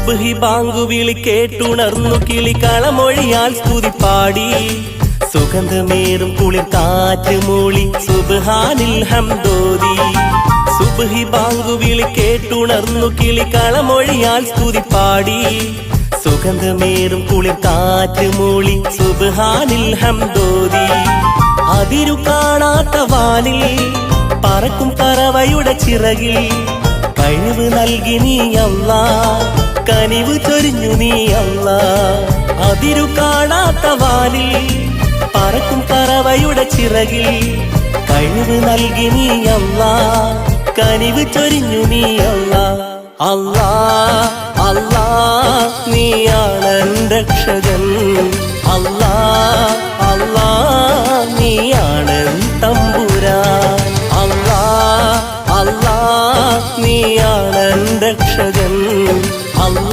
സുബ്ഹി ബാങ്കുവിളി കേട്ടുണർന്നു കിളികളമൊഴിയാൽ സ്തുതി പാടി സുഗന്ധമേറും കുളിർ കാറ്റ് മൂളി സുബ്ഹാനിൽ ഹംദോദി. സുബ്ഹി ബാങ്കുവിളി കേട്ടുണർന്നു കിളികളമൊഴിയാൽ സ്തുതി പാടി സുഗന്ധമേറും കുളിർ കാറ്റ് മൂളി സുബ്ഹാനിൽ ഹംദോദി. അതിരു കാണാത്ത വാനിൽ പറക്കും പറവയുടെ ചിറകിൽ കഴിവ് നൽകി നീ അല്ലാഹ്, കനിവ് ചൊരിഞ്ഞു നീ അല്ലാഹ്. അതിരു കാണാത്ത വാനിൽ പറക്കും പറവയുടെ ചിറകിൽ കഴിവ് നൽകി നീ അല്ലാഹ്, കനിവ് ചൊരിഞ്ഞു നീ അല്ലാഹ്. അല്ലാഹ് അല്ലാഹ്